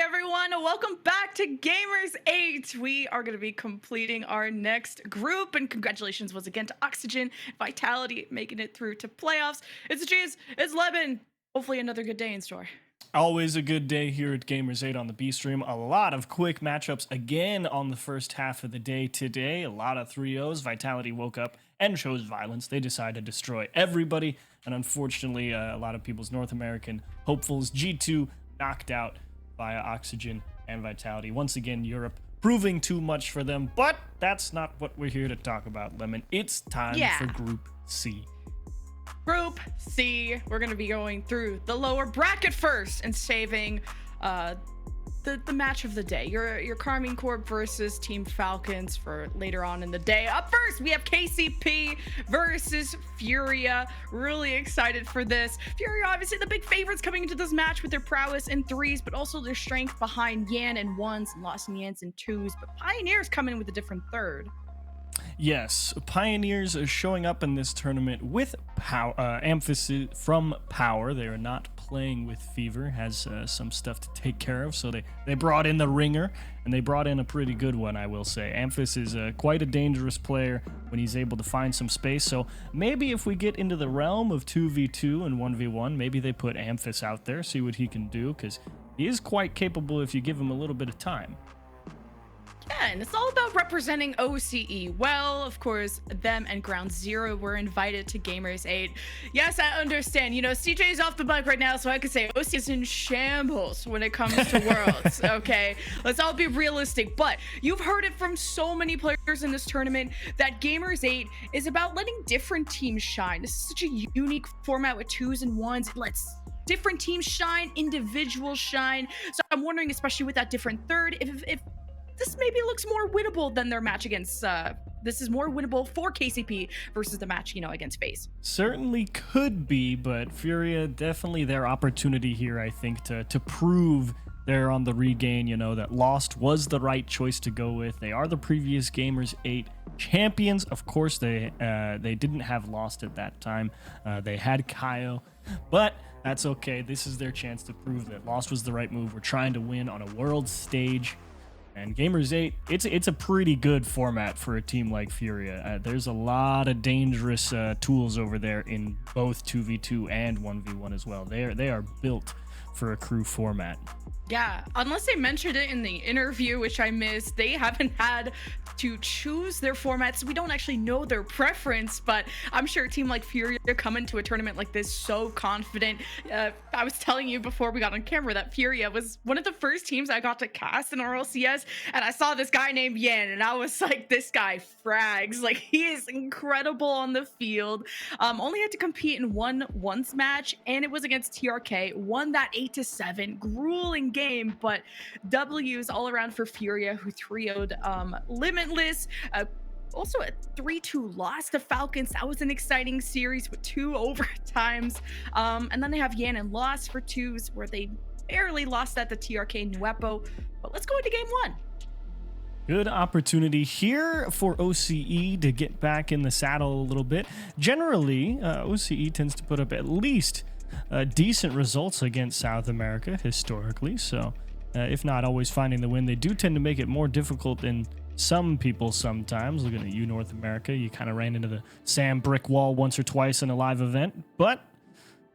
everyone? Welcome back to Gamers8. We are going to be completing our next group, and congratulations once again to Oxygen, Vitality, making it through to playoffs. It's Cheese, it's Leben. Hopefully another good day in store. Always a good day here at Gamers8 on the B stream. A lot of quick matchups again on the first half of the day today. A lot of 3-0s. Vitality woke up and chose violence. They decided to destroy everybody, and unfortunately, a lot of people's North American hopefuls, G2, knocked out via Oxygen and Vitality. Once again, Europe proving too much for them, but that's not what we're here to talk about, Lemon. It's time for Group C. Group C, we're going to be going through the lower bracket first and saving the match of the day. Your Carmine Corp versus Team Falcons for later on in the day. Up first, we have KCP versus Furia. Really excited for this. Furia, obviously the big favorites coming into this match with their prowess in threes, but also their strength behind Yan in ones and Lost in Yans in twos. But Pioneers come in with a different third. Yes, Pioneers are showing up in this tournament with emphasis from Power. They are not playing with Fever, has some stuff to take care of, so they brought in the Ringer, and they brought in a pretty good one, I will say. Amphis is quite a dangerous player when he's able to find some space, so maybe if we get into the realm of 2v2 and 1v1, maybe they put Amphis out there, see what he can do, because he is quite capable if you give him a little bit of time. Yeah, and it's all about representing OCE. Well, of course, them and Ground Zero were invited to Gamers8. Yes, I understand. You know, CJ's off the mic right now, so I could say OCE is in shambles when it comes to Worlds, okay? Let's all be realistic. But you've heard it from so many players in this tournament that Gamers8 is about letting different teams shine. This is such a unique format with twos and ones. It lets different teams shine, individuals shine. So I'm wondering, especially with that different third, if this maybe looks more winnable than their match against, this is more winnable for KCP versus the match, you know, against FaZe. Certainly could be, but Furia, definitely their opportunity here, I think, to prove they're on the regain, you know, that Lost was the right choice to go with. They are the previous Gamers8 champions. Of course, they didn't have Lost at that time. They had Kaio, but that's okay. This is their chance to prove that Lost was the right move. We're trying to win on a world stage. And Gamers8, it's a pretty good format for a team like Furia. There's a lot of dangerous tools over there in both 2v2 and 1v1 as well. They are built for a crew format. Yeah, unless they mentioned it in the interview, which I missed, they haven't had to choose their formats. We don't actually know their preference, but I'm sure a team like Furia come into a tournament like this so confident. I was telling you before we got on camera that Furia was one of the first teams I got to cast in RLCS, and I saw this guy named Yan, and I was like, this guy frags. Like, he is incredible on the field. Only had to compete in one once match, and it was against TRK. Won that 8-7, grueling game, but W's all around for Furia, who 3-0'd Limitless. Also a 3-2 loss to Falcons. That was an exciting series with 2 overtimes. And then they have Yan and Lost for twos, where they barely lost at the TRK Nuepo. But let's go into game 1. Good opportunity here for OCE to get back in the saddle a little bit. Generally, OCE tends to put up at least decent results against South America historically, so if not always finding the win, they do tend to make it more difficult than some people sometimes. Looking at you, North America, you kind of ran into the Sam brick wall once or twice in a live event, but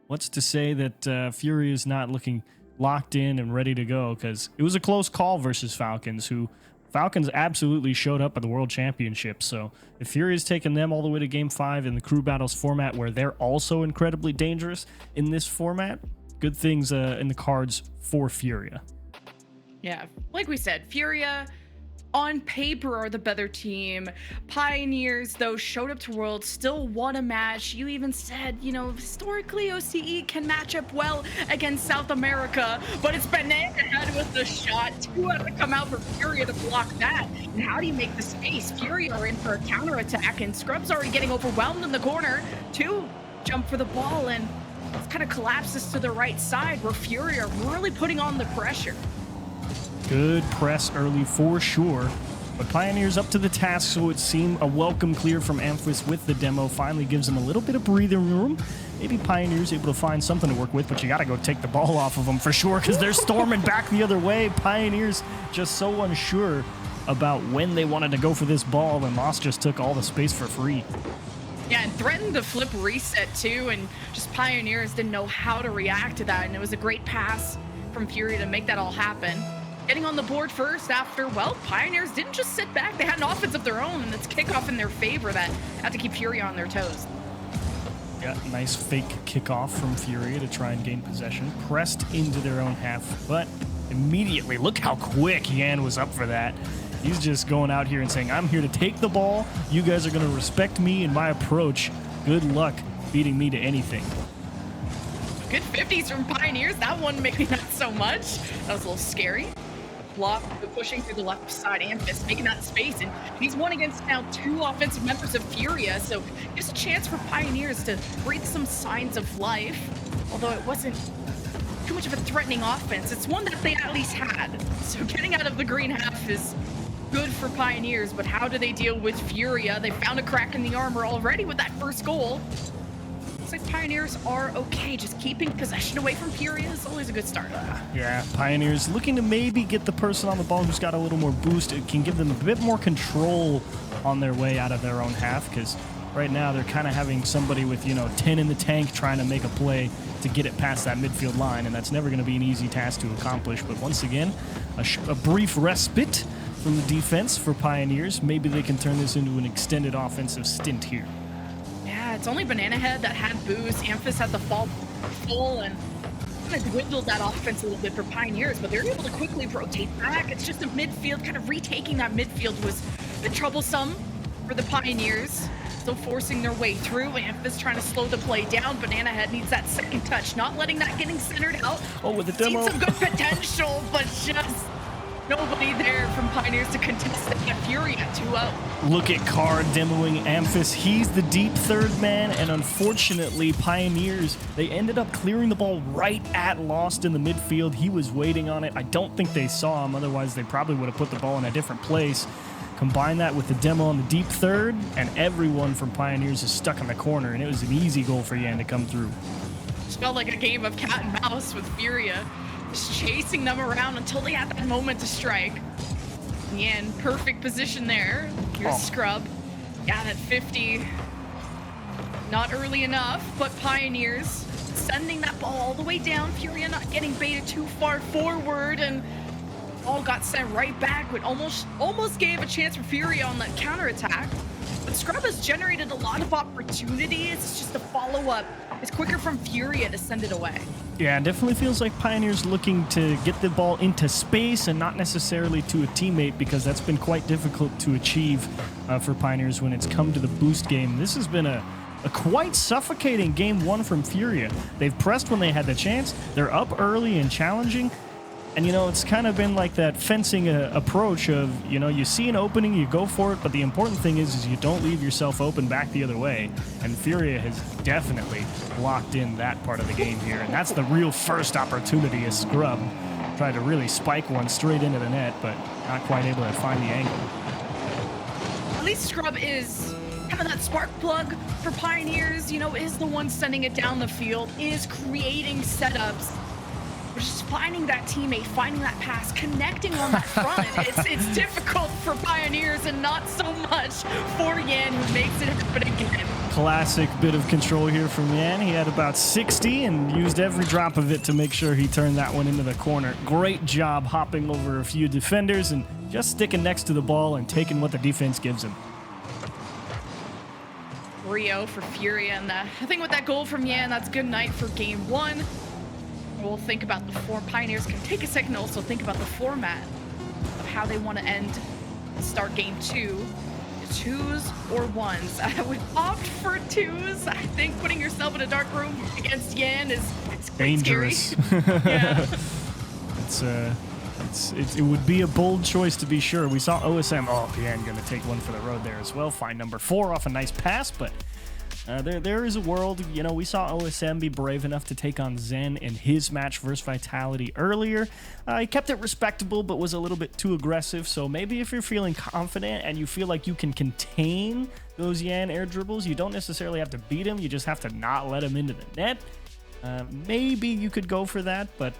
what's to say that Fury is not looking locked in and ready to go, because it was a close call versus Falcons, who Falcons absolutely showed up at the World Championship. So if Furia's taken them all the way to Game 5 in the Crew Battles format, where they're also incredibly dangerous in this format, good things in the cards for Furia. Yeah, like we said, Furia on paper are the better team. Pioneers, though, showed up to Worlds, still won a match. You even said, you know, historically OCE can match up well against South America, but it's Banana ahead with the shot. 2 had to come out for Furia to block that. And how do you make the space? Furia are in for a counterattack, and Scrub's already getting overwhelmed in the corner. 2 jump for the ball, and it kind of collapses to the right side, where Furia are really putting on the pressure. Good press early for sure. But Pioneers up to the task, so it seemed a welcome clear from Amphis with the demo. Finally gives them a little bit of breathing room. Maybe Pioneers able to find something to work with, but you got to go take the ball off of them for sure because they're storming back the other way. Pioneers just so unsure about when they wanted to go for this ball, and Moss just took all the space for free. Yeah, and threatened to flip reset too, and just Pioneers didn't know how to react to that, and it was a great pass from Furia to make that all happen. Getting on the board first after, well, Pioneers didn't just sit back. They had an offense of their own, and it's kickoff in their favor that had to keep Furia on their toes. Yeah, nice fake kickoff from Furia to try and gain possession. Pressed into their own half, but immediately, look how quick Yan was up for that. He's just going out here and saying, I'm here to take the ball. You guys are going to respect me and my approach. Good luck beating me to anything. Good 50s from Pioneers. That one maybe not so much. That was a little scary. Block pushing through the left side. Amphis making that space, and he's one against now 2 offensive members of Furia, so just a chance for Pioneers to breathe some signs of life, although it wasn't too much of a threatening offense. It's one that they at least had, so getting out of the green half is good for Pioneers, but how do they deal with Furia? They found a crack in the armor already with that first goal. Looks like Pioneers are okay. Just keeping possession away from Furia is always a good start. Yeah, Pioneers looking to maybe get the person on the ball who's got a little more boost. It can give them a bit more control on their way out of their own half, because right now they're kind of having somebody with, 10 in the tank trying to make a play to get it past that midfield line, and that's never going to be an easy task to accomplish. But once again, a brief respite from the defense for Pioneers. Maybe they can turn this into an extended offensive stint here. Yeah, it's only Banana Head that had boost. Amphis had the fall full and kind of dwindled that offense a little bit for Pioneers, but they're able to quickly rotate back. It's just the midfield, kind of retaking that midfield was a bit troublesome for the Pioneers. Still forcing their way through. Amphis trying to slow the play down. Banana Head needs that second touch, not letting that getting centered out. Oh, with the demo. Seen some good potential, but just nobody there from Pioneers to contest it. Furia 2-0. Look at Card demoing Amphis. He's the deep third man, and unfortunately, Pioneers, they ended up clearing the ball right at Lost in the midfield. He was waiting on it. I don't think they saw him. Otherwise, they probably would have put the ball in a different place. Combine that with the demo on the deep third, and everyone from Pioneers is stuck in the corner, and it was an easy goal for Yan to come through. Just felt like a game of cat and mouse with Furia. Just chasing them around until they had that moment to strike. Yan, perfect position there. Here's Scrub. Yeah, that 50. Not early enough, but Pioneers sending that ball all the way down. Furia not getting baited too far forward, and all got sent right back. But almost gave a chance for Furia on that counterattack. But Scrub has generated a lot of opportunities. It's just a follow-up. It's quicker from Furia to send it away. Yeah, it definitely feels like Pioneers looking to get the ball into space and not necessarily to a teammate, because that's been quite difficult to achieve for Pioneers when it's come to the boost game. This has been a quite suffocating game one from Furia. They've pressed when they had the chance. They're up early and challenging. And, it's kind of been like that fencing approach of, you see an opening, you go for it, but the important thing is you don't leave yourself open back the other way. And Furia has definitely locked in that part of the game here. And that's the real first opportunity as Scrub tried to really spike one straight into the net, but not quite able to find the angle. At least Scrub is kind of that spark plug for Pioneers, is the one sending it down the field, is creating setups. We're just finding that teammate, finding that pass, connecting on that front. It's difficult for Pioneers and not so much for Yan, who makes it happen again. Classic bit of control here from Yan. He had about 60 and used every drop of it to make sure he turned that one into the corner. Great job hopping over a few defenders and just sticking next to the ball and taking what the defense gives him. Rio for Furia, and I think with that goal from Yan, that's good night for game one. We'll think about the Pioneers can take a second to also think about the format of how they want to start game two. Twos or ones. I would opt for twos. I think putting yourself in a dark room against Yan is dangerous. Scary. Yeah. It would be a bold choice to be sure. We saw OSM. Oh, Yan gonna take one for the road there as well. Find number 4 off a nice pass, but There is a world, you know, we saw OSM be brave enough to take on Zen in his match versus Vitality earlier. He kept it respectable, but was a little bit too aggressive, so maybe if you're feeling confident and you feel like you can contain those Yan air dribbles, you don't necessarily have to beat him, you just have to not let him into the net. Maybe you could go for that, but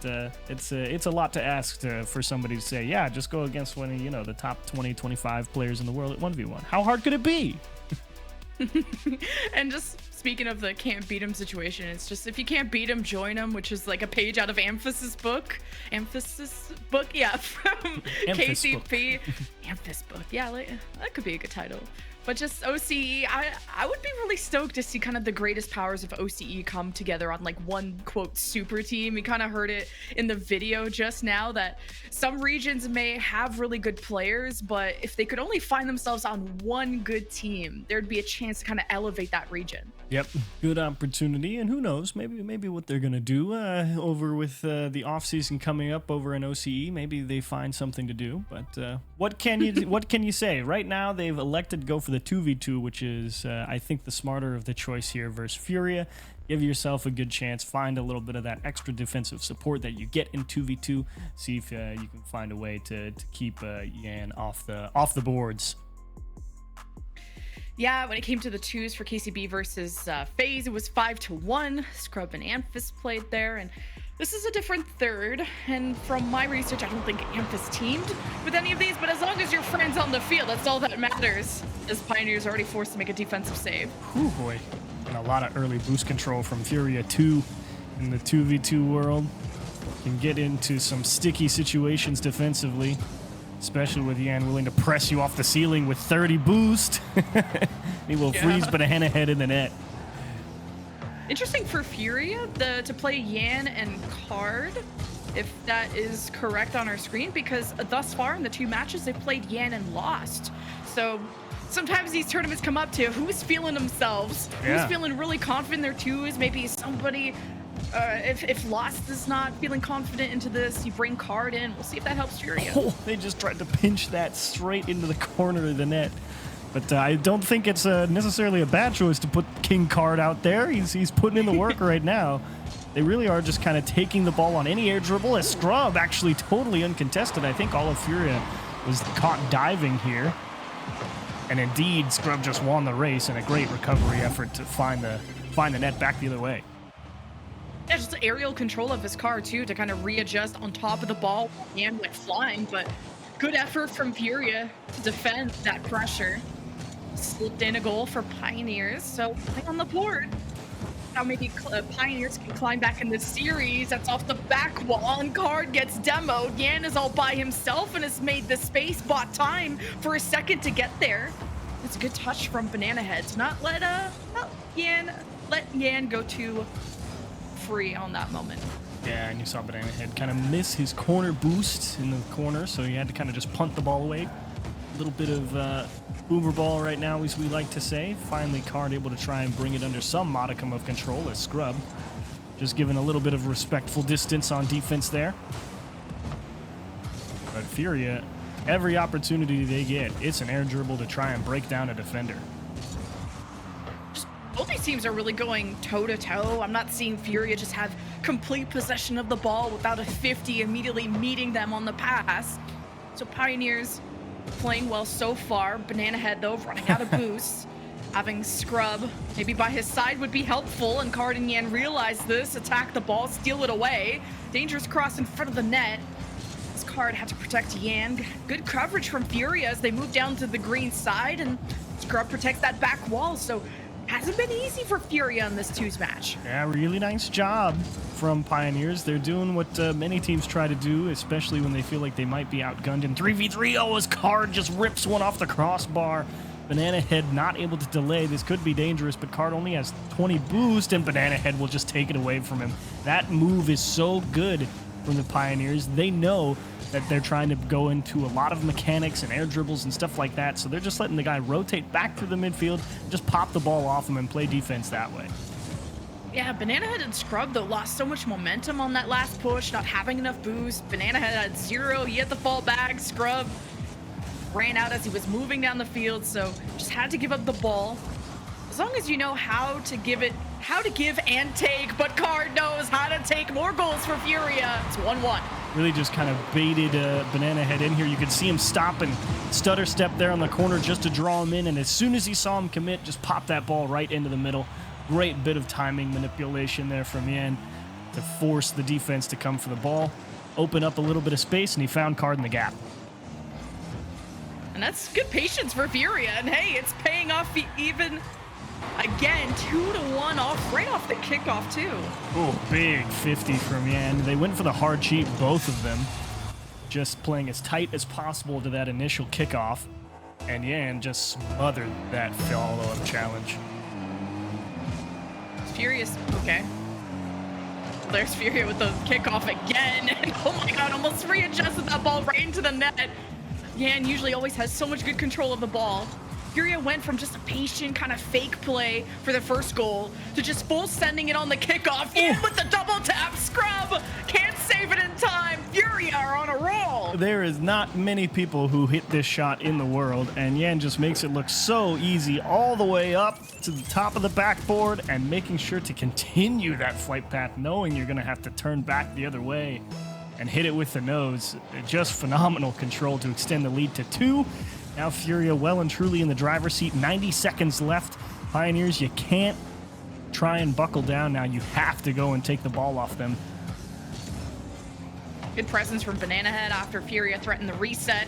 it's a lot to ask for somebody to say, yeah, just go against one of, you know, the top 20, 25 players in the world at 1v1. How hard could it be? And just speaking of the can't beat him situation, it's just if you can't beat him, join him, which is like a page out of Amphasis book, yeah, from KCP. Amphis book, yeah, like, that could be a good title. But just OCE, I would be really stoked to see kind of the greatest powers of OCE come together on like one quote super team. We kind of heard it in the video just now that some regions may have really good players, but if they could only find themselves on one good team, there'd be a chance to kind of elevate that region. Yep, good opportunity, and who knows, maybe what they're gonna do over with the off season coming up over in OCE. Maybe they find something to do. But what can you say? Right now, they've elected to go for the 2v2, which is I think the smarter of the choice here versus Furia. Give yourself a good chance. Find a little bit of that extra defensive support that you get in 2v2. See if you can find a way to keep Yan off the boards. Yeah, when it came to the twos for KCB versus FaZe, it was 5-1. Scrub and Amphis played there, and this is a different third. And from my research, I don't think Amphis teamed with any of these, but as long as your friend's on the field, that's all that matters. As Pioneers already forced to make a defensive save. Oh boy, and a lot of early boost control from Furia 2 in the 2v2 world. Can get into some sticky situations defensively. Especially with Yan willing to press you off the ceiling with 30 boost. He will freeze Banana Head in the net. Interesting for Furia to play Yan and Card, if that is correct on our screen, because thus far in the two matches they've played Yan and lost. So sometimes these tournaments come up to who's feeling themselves, who's feeling really confident in their twos, maybe somebody. If Lost is not feeling confident into this, you bring Card in. We'll see if that helps Furia. Oh, they just tried to pinch that straight into the corner of the net. But I don't think it's necessarily a bad choice to put King Card out there. He's putting in the work right now. They really are just kind of taking the ball on any air dribble. As Scrub actually totally uncontested. I think all of Furia was caught diving here. And indeed, Scrub just won the race in a great recovery effort to find the net back the other way. Yeah, just aerial control of his car, too, to kind of readjust on top of the ball and went flying, but good effort from Furia to defend that pressure. Slipped in a goal for Pioneers, so play on the board. Now maybe Pioneers can climb back in the series. That's off the back wall, and Card gets demoed. Yan is all by himself and has made the space, bought time for a second to get there. It's a good touch from Banana Head to not let Yan go too free on that moment. Yeah, and you saw Banana Head kind of miss his corner boost in the corner, so he had to kind of just punt the ball away. A little bit of boomer ball right now, as we like to say. Finally, Card able to try and bring it under some modicum of control as Scrub. Just giving a little bit of respectful distance on defense there. But Furia, every opportunity they get, it's an air dribble to try and break down a defender. Both these teams are really going toe-to-toe. I'm not seeing Furia just have complete possession of the ball without a 50 immediately meeting them on the pass. So Pioneers playing well so far. Banana Head, though, running out of boosts. Having Scrub maybe by his side would be helpful, and Card and Yan realize this, attack the ball, steal it away. Dangerous cross in front of the net. This Card had to protect Yan. Good coverage from Furia as they move down to the green side, and Scrub protects that back wall, so hasn't been easy for Furia in this twos match. Yeah, really nice job from Pioneers. They're doing what many teams try to do, especially when they feel like they might be outgunned in 3v3. Oh, his Card just rips one off the crossbar. Banana Head not able to delay. This could be dangerous, but Card only has 20 boost, and Banana Head will just take it away from him. That move is so good from the Pioneers. They know that they're trying to go into a lot of mechanics and air dribbles and stuff like that, so they're just letting the guy rotate back through the midfield, just pop the ball off him and play defense that way. Yeah, Banana Head and Scrub, though, lost so much momentum on that last push, not having enough boost. Banana Head had 0, he had the fall back. Scrub ran out as he was moving down the field, so just had to give up the ball. As long as you know how to give and take, but Card knows how to take more goals for Furia. It's 1-1. Really just kind of baited Banana Head in here. You could see him stop and stutter step there on the corner just to draw him in, and as soon as he saw him commit, just pop that ball right into the middle. Great bit of timing manipulation there from Yan to force the defense to come for the ball, open up a little bit of space, and he found Card in the gap. And that's good patience for Furia, and hey, it's paying off even again, 2-1 off, right off the kickoff too. Oh, big 50 from Yan. They went for the hard cheat, both of them, just playing as tight as possible to that initial kickoff, and Yan just smothered that follow-up challenge. Furious, okay. There's Furia with the kickoff again, and oh my god, almost readjusted that ball right into the net. Yan usually always has so much good control of the ball. Furia went from just a patient kind of fake play for the first goal to just full sending it on the kickoff. Yan with the double tap, Scrub can't save it in time. Furia are on a roll. There is not many people who hit this shot in the world, and Yan just makes it look so easy all the way up to the top of the backboard and making sure to continue that flight path, knowing you're going to have to turn back the other way and hit it with the nose. Just phenomenal control to extend the lead to 2. Now Furia well and truly in the driver's seat. 90 seconds left. Pioneers, you can't try and buckle down now. You have to go and take the ball off them. Good presence from Banana Head after Furia threatened the reset.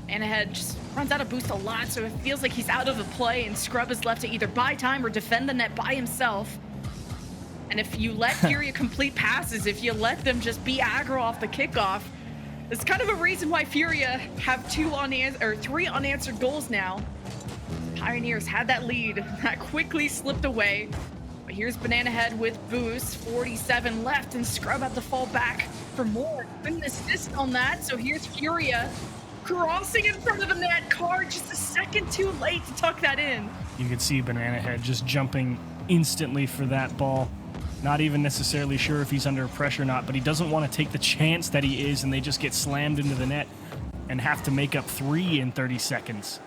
Banana Head just runs out of boost a lot, so it feels like he's out of the play, and Scrub is left to either buy time or defend the net by himself. And if you let Furia complete passes, if you let them just be aggro off the kickoff, it's kind of a reason why Furia have 3 unanswered goals now. Pioneers had that lead that quickly slipped away. But here's Banana Head with boost, 47 left, and Scrub had to fall back for more. Couldn't assist on that, so here's Furia crossing in front of the net. Card just a second too late to tuck that in. You can see Banana Head just jumping instantly for that ball. Not even necessarily sure if he's under pressure or not, but he doesn't want to take the chance that he is, and they just get slammed into the net and have to make up 3 in 30 seconds.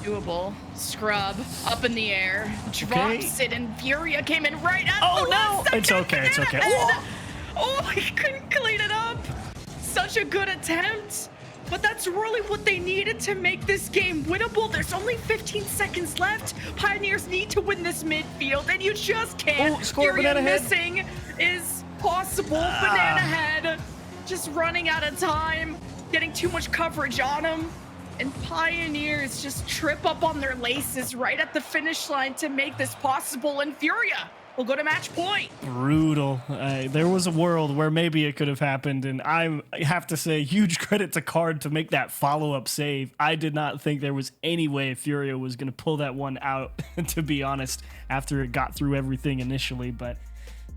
Doable. Scrub up in the air, drops it, and Furia came in right at oh the no! last second. It's okay, it's okay. Oh, he couldn't clean it up. Such a good attempt. But that's really what they needed to make this game winnable. There's only 15 seconds left. Pioneers need to win this midfield, and you just can't. Oh, score, Banana Head. Missing is possible. Banana Head just running out of time, getting too much coverage on him. And Pioneers just trip up on their laces right at the finish line to make this possible. And Furia will go to match point. Brutal. There was a world where maybe it could have happened, and I have to say huge credit to Card to make that follow-up save. I did not think there was any way Furia was going to pull that one out, to be honest, after it got through everything initially. But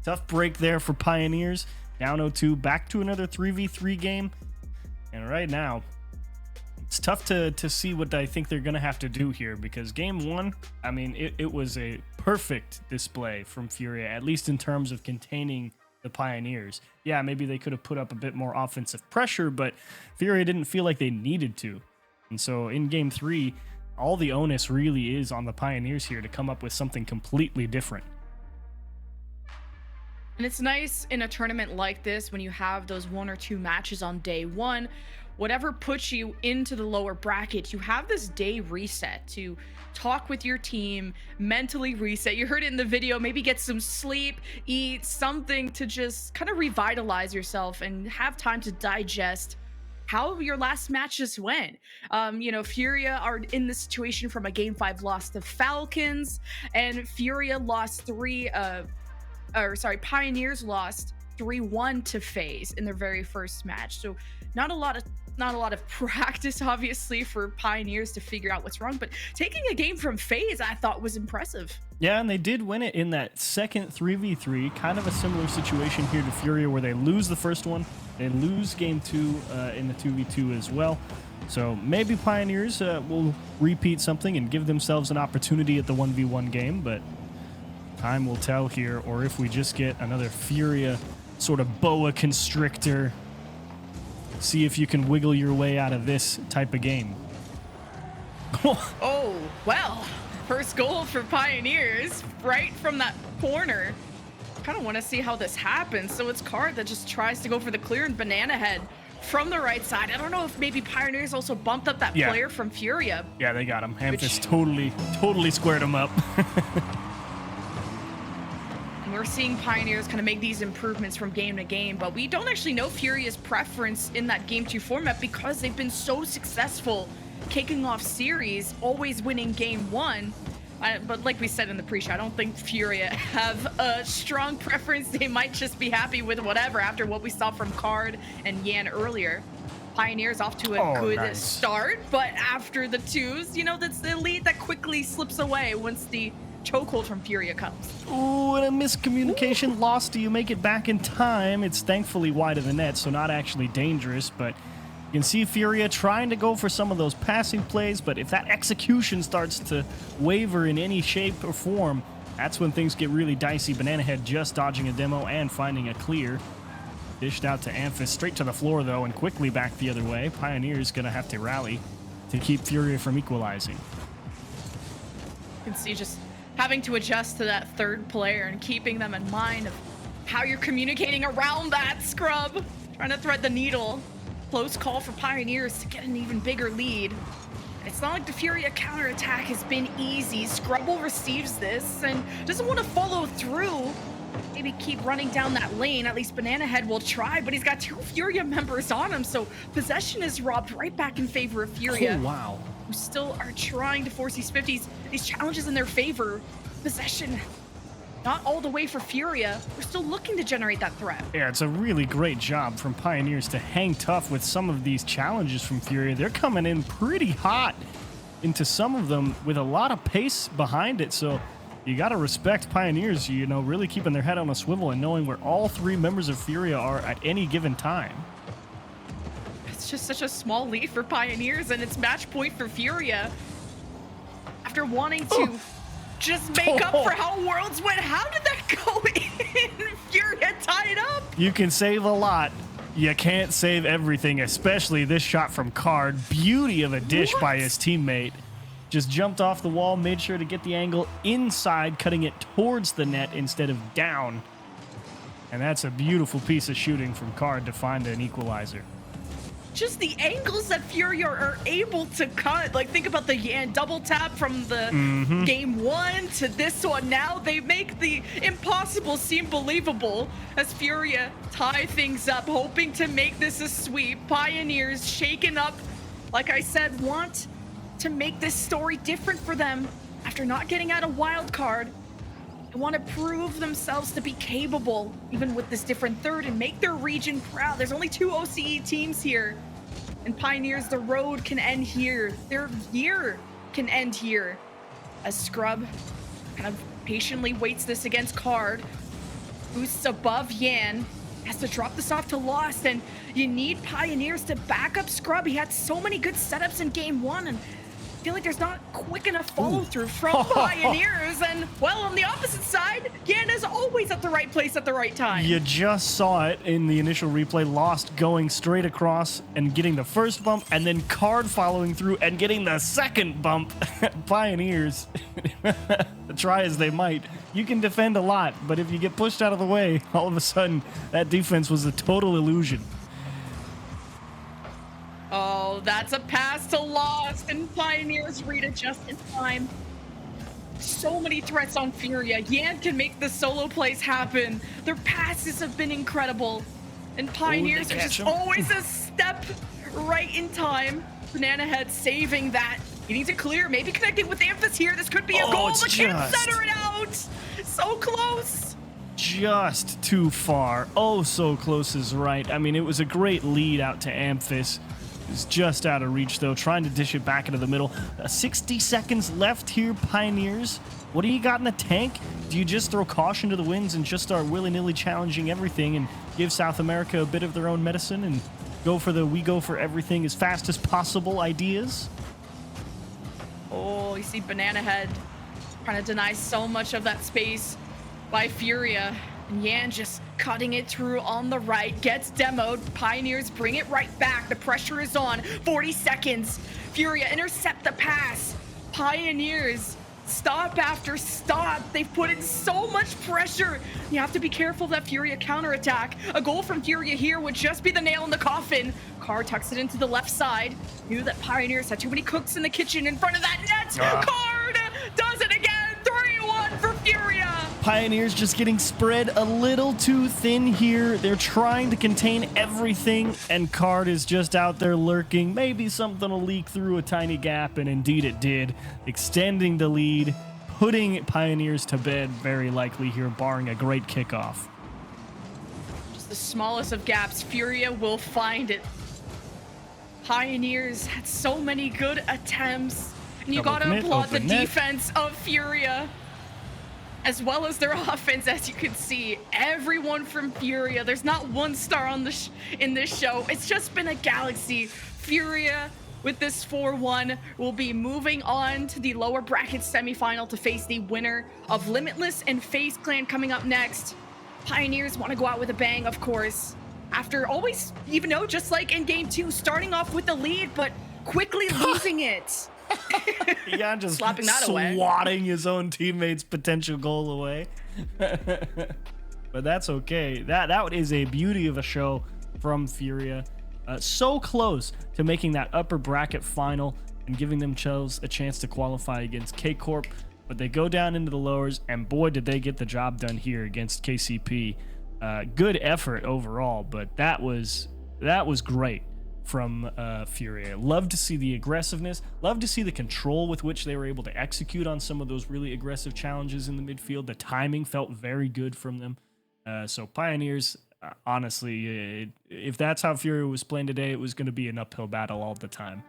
tough break there for Pioneers. Down 0-2, back to another 3v3 game. And right now, it's tough to see what I think they're going to have to do here, because game 1, I mean, it was a perfect display from Furia, at least in terms of containing the Pioneers. Yeah, maybe they could have put up a bit more offensive pressure, but Furia didn't feel like they needed to. And so in game 3, all the onus really is on the Pioneers here to come up with something completely different. And it's nice in a tournament like this when you have those 1 or 2 matches on day 1, whatever puts you into the lower bracket, you have this day reset to talk with your team, mentally reset. You heard it in the video, maybe get some sleep, eat something to just kind of revitalize yourself and have time to digest how your last matches went. You know, Furia are in this situation from a game 5 loss to Falcons, and Furia lost Pioneers lost 3-1 to FaZe in their very first match. So not a lot of practice, obviously, for Pioneers to figure out what's wrong, but taking a game from FaZe I thought was impressive. Yeah, and they did win it in that second 3v3, kind of a similar situation here to Furia, where they lose the first one, they lose game 2 in the 2v2 as well. So maybe Pioneers will repeat something and give themselves an opportunity at the 1v1 game, but time will tell here, or if we just get another Furia sort of boa constrictor. See if you can wiggle your way out of this type of game. Oh, well, first goal for Pioneers right from that corner. Kind of want to see how this happens. So it's Card that just tries to go for the clear, and Banana Head from the right side. I don't know if maybe Pioneers also bumped up that player from Furia. Yeah, they got him. Amphis totally squared him up. And we're seeing Pioneers kind of make these improvements from game to game, but we don't actually know Furia's preference in that Game 2 format because they've been so successful kicking off series, always winning Game 1. But like we said in the pre-show, I don't think Furia have a strong preference. They might just be happy with whatever after what we saw from Card and Yan earlier. Pioneers off to a good start, but after the twos, you know, that's the lead that quickly slips away once the chokehold from Furia comes. Ooh, and a miscommunication lost. Do you make it back in time? It's thankfully wide of the net, so not actually dangerous, but you can see Furia trying to go for some of those passing plays, but if that execution starts to waver in any shape or form, that's when things get really dicey. Banana Head just dodging a demo and finding a clear. Dished out to Amphis, straight to the floor, though, and quickly back the other way. Pioneer's going to have to rally to keep Furia from equalizing. You can see just having to adjust to that third player and keeping them in mind of how you're communicating around that scrub, trying to thread the needle. Close call for Pioneers to get an even bigger lead. It's not like the Furia counterattack has been easy. Scrubble receives this and doesn't want to follow through. Maybe keep running down that lane. At least Banana Head will try, but he's got two Furia members on him, so possession is robbed right back in favor of Furia. Oh, wow. Who still are trying to force these 50s, these challenges in their favor. Possession not all the way for Furia. We're still looking to generate that threat. Yeah, it's a really great job from Pioneers to hang tough with some of these challenges from Furia. They're coming in pretty hot into some of them with a lot of pace behind it. So you got to respect Pioneers, you know, really keeping their head on a swivel and knowing where all three members of Furia are at any given time. It's just such a small lead for Pioneers, and it's match point for Furia. After wanting to just make up for how Worlds went. How did that go in? Furia tied up. You can save a lot. You can't save everything, especially this shot from Card. Beauty of a dish by his teammate. Just jumped off the wall, made sure to get the angle inside, cutting it towards the net instead of down. And that's a beautiful piece of shooting from Card to find an equalizer. Just the angles that Furia are able to cut. Like, think about the Yan double tap from the Game 1 to this one. Now they make the impossible seem believable as Furia tie things up, hoping to make this a sweep. Pioneers shaken up, like I said, want to make this story different for them after not getting out a wild card. They want to prove themselves to be capable, even with this different third, and make their region proud. There's only 2 OCE teams here, and Pioneers, the road can end here. Their year can end here. As Scrub kind of patiently waits this against Card. Boosts above Yan. Has to drop this off to Lost, and you need Pioneers to back up Scrub. He had so many good setups in Game 1, and I feel like there's not quick enough follow-through from Pioneers. And, well, on the opposite side, Yan is always at the right place at the right time. You just saw it in the initial replay. Lost going straight across and getting the first bump, and then Card following through and getting the second bump. Pioneers, try as they might, you can defend a lot, but if you get pushed out of the way, all of a sudden, that defense was a total illusion. Oh, that's a pass to Lost, and Pioneers read it just in time. So many threats on Furia. Yan can make the solo plays happen. Their passes have been incredible. And Pioneers are just always a step right in time. Banana Head saving that. He needs a clear, maybe connecting with Amphis here. This could be a goal, but can't center it out. So close. Just too far. Oh, so close is right. I mean, it was a great lead out to Amphis. It's just out of reach, though, trying to dish it back into the middle. 60 seconds left here, Pioneers. What do you got in the tank? Do you just throw caution to the winds and just start willy-nilly challenging everything and give South America a bit of their own medicine and go for the we go for everything as fast as possible ideas? Oh, you see Banana Head trying to deny so much of that space by Furia. Yan just cutting it through on the right, gets demoed. Pioneers bring it right back. The pressure is on. 40 seconds. Furia intercept the pass. Pioneers stop after stop. They've put in so much pressure. You have to be careful of that Furia counterattack. A goal from Furia here would just be the nail in the coffin. Carr tucks it into the left side. Knew that Pioneers had too many cooks in the kitchen in front of that net. Card does it again. 3-1 for Furia. Pioneers just getting spread a little too thin here. They're trying to contain everything, and Card is just out there lurking. Maybe something will leak through a tiny gap, and indeed it did, extending the lead, putting Pioneers to bed very likely here, barring a great kickoff. Just the smallest of gaps, Furia will find it. Pioneers had so many good attempts, and you gotta applaud the defense of Furia, as well as their offense. As you can see, everyone from Furia, there's not one star on the in this show. It's just been a galaxy. Furia, with this 4-1, will be moving on to the lower bracket semifinal to face the winner of Limitless and FaZe Clan coming up next. Pioneers want to go out with a bang, of course, after always, even though, just like in game 2, starting off with the lead, but quickly losing it. Yeah, just slapping that away, swatting his own teammate's potential goal away. But that's okay. That is a beauty of a show from Furia. So close to making that upper bracket final and giving themselves a chance to qualify against K-Corp, but they go down into the lowers, and boy, did they get the job done here against KCP. Good effort overall, but that was great from Furia. Love to see the aggressiveness, love to see the control with which they were able to execute on some of those really aggressive challenges in the midfield. The timing felt very good from them. So Pioneers, honestly, if that's how Furia was playing today, it was going to be an uphill battle all the time.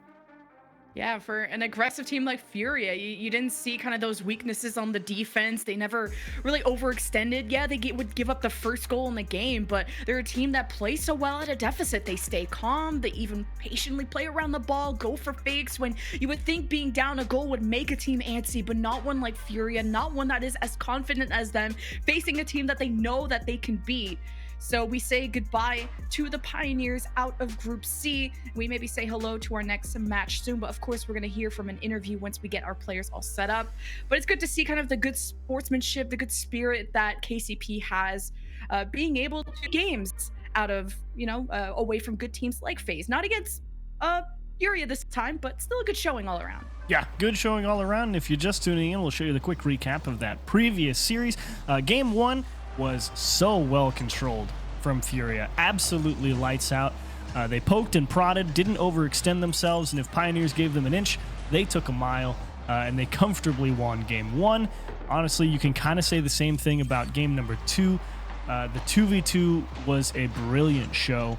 Yeah, for an aggressive team like Furia, you didn't see kind of those weaknesses on the defense. They never really overextended. Yeah, they would give up the first goal in the game, but they're a team that plays so well at a deficit. They stay calm. They even patiently play around the ball, go for fakes when you would think being down a goal would make a team antsy, but not one like Furia, not one that is as confident as them, facing a team that they know that they can beat. So we say goodbye to the Pioneers out of Group C. We maybe say hello to our next match soon, but of course we're going to hear from an interview once we get our players all set up. But it's good to see kind of the good sportsmanship, the good spirit that KCP has, being able to games out of, away from good teams like FaZe. Not against Furia this time, but still a good showing all around. Yeah, good showing all around. And if you're just tuning in, we'll show you the quick recap of that previous series. Game 1 was so well controlled from Furia. Absolutely lights out. They poked and prodded, didn't overextend themselves, and if Pioneers gave them an inch, they took a mile, and they comfortably won game 1. Honestly, you can kind of say the same thing about game number 2. The 2v2 was a brilliant show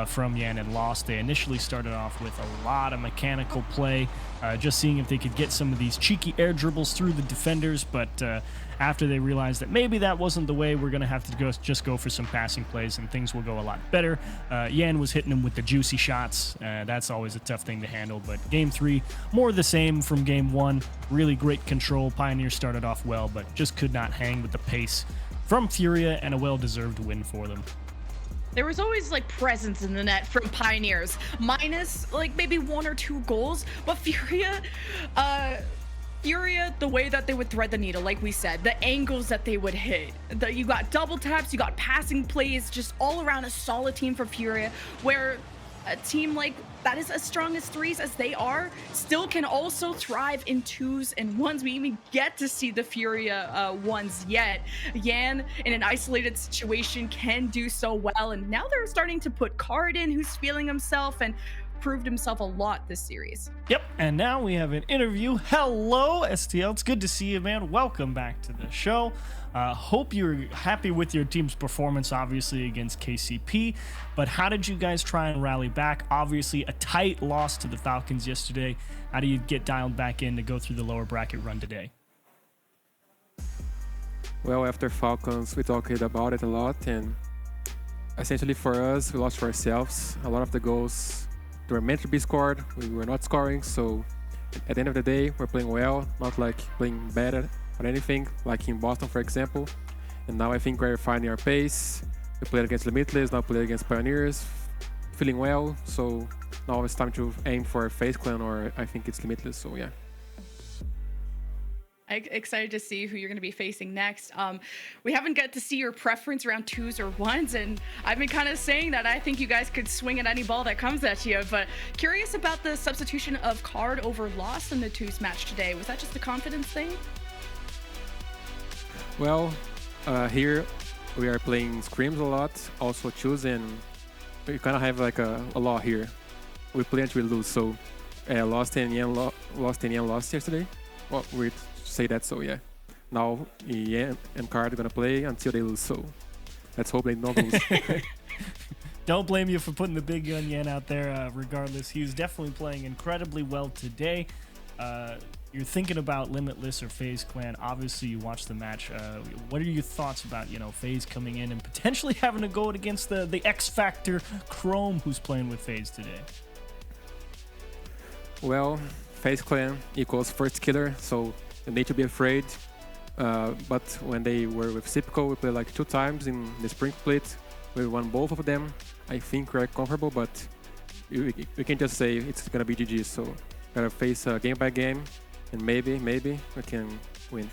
from Yan and Lost. They initially started off with a lot of mechanical play, just seeing if they could get some of these cheeky air dribbles through the defenders, but after they realized that maybe that wasn't the way, we're going to have to just go for some passing plays and things will go a lot better. Yan was hitting them with the juicy shots. That's always a tough thing to handle, but game 3, more the same from game 1. Really great control. Pioneers started off well, but just could not hang with the pace from Furia, and a well-deserved win for them. There was always like presence in the net from Pioneers, minus like maybe 1 or 2 goals, but Furia, the way that they would thread the needle, like we said, the angles that they would hit, you got double taps, you got passing plays, just all around a solid team for Furia, where a team like that is as strong as 3s as they are still can also thrive in 2s and 1s. We even get to see the Furia 1s yet. Yan in an isolated situation can do so well, and now they're starting to put Card in, who's feeling himself and proved himself a lot this series. Yep, and now we have an interview. Hello, STL. It's good to see you, man. Welcome back to the show. Hope you're happy with your team's performance, obviously, against KCP. But how did you guys try and rally back? Obviously, a tight loss to the Falcons yesterday. How do you get dialed back in to go through the lower bracket run today? Well, after Falcons, we talked about it a lot. And essentially for us, we lost for ourselves. A lot of the goals they were meant to be scored. We were not scoring. So at the end of the day, we're playing well, not like playing bad or anything, like in Boston, for example. And now I think we're finding our pace. We played against Limitless, now played against Pioneers, feeling well. So now it's time to aim for FaZe Clan, or I think it's Limitless. So yeah. Excited to see who you're going to be facing next. We haven't got to see your preference around 2s or 1s, and I've been kind of saying that I think you guys could swing at any ball that comes at you, but curious about the substitution of Card over Lost in the 2s match today. Was that just a confidence thing? Well, here we are playing scrims a lot, also choose, and we kind of have like a law here. We play until we lose, so lost and Yan lost yesterday. Well, we say that, so yeah. Now Yan and Card are gonna play until they lose, so let's hope they don't lose. Don't blame you for putting the big gun Yan out there. Regardless, he's definitely playing incredibly well today. You're thinking about Limitless or FaZe Clan. Obviously, you watched the match. What are your thoughts about FaZe coming in and potentially having to go against the X Factor Chrome, who's playing with FaZe today? Well, FaZe Clan equals first killer, so you need to be afraid. But when they were with Sipco, we played like 2 times in the spring split. We won both of them. I think we're comfortable, but we can just say it's gonna be GG. So gotta face game by game, and maybe we can win.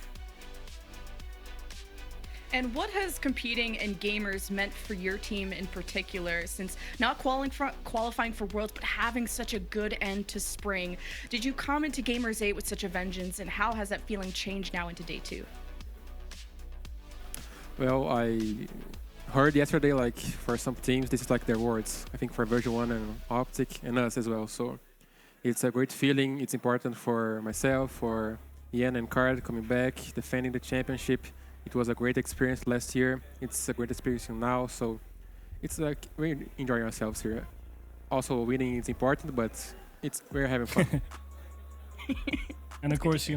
And what has competing in Gamers meant for your team in particular, since not qualifying for Worlds, but having such a good end to spring? Did you come into Gamers8 with such a vengeance, and how has that feeling changed now into day 2? Well, I heard yesterday, like, for some teams, this is like their words. I think for Version 1 and Optic and us as well. So it's a great feeling. It's important for myself, for Yan and Card coming back, defending the championship. It was a great experience last year. It's a great experience now, so it's like we're enjoying ourselves here. Also, winning is important, but we're having fun. And of course,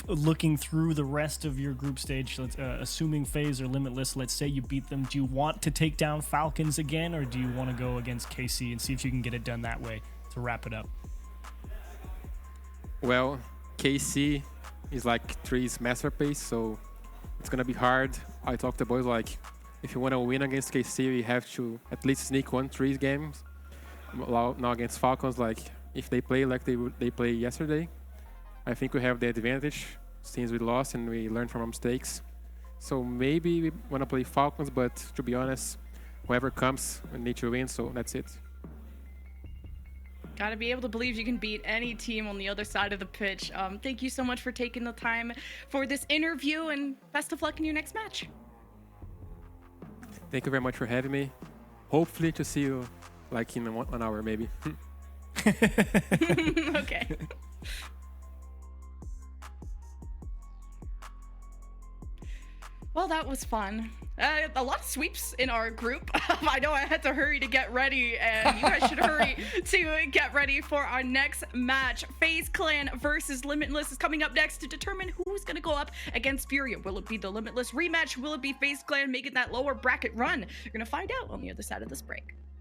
looking through the rest of your group stage, assuming FaZe or Limitless, let's say you beat them, do you want to take down Falcons again, or do you want to go against KC and see if you can get it done that way to wrap it up? Well, KC is like Tree's masterpiece, so it's gonna be hard. I talked to boys like, if you want to win against KC, you have to at least sneak 1 Tree's games. Now against Falcons, like if they play like they play yesterday, I think we have the advantage since we lost and we learned from our mistakes. So maybe we want to play Falcons, but to be honest, whoever comes, we need to win. So that's it. Gotta be able to believe you can beat any team on the other side of the pitch. Thank you so much for taking the time for this interview, and best of luck in your next match. Thank you very much for having me. Hopefully to see you like in 1 hour, maybe. Okay. Well, that was fun. A lot of sweeps in our group. I know I had to hurry to get ready, and you guys should hurry to get ready for our next match. FaZe Clan versus Limitless is coming up next to determine who's going to go up against Furia. Will it be the Limitless rematch? Will it be FaZe Clan making that lower bracket run? You're going to find out on the other side of this break.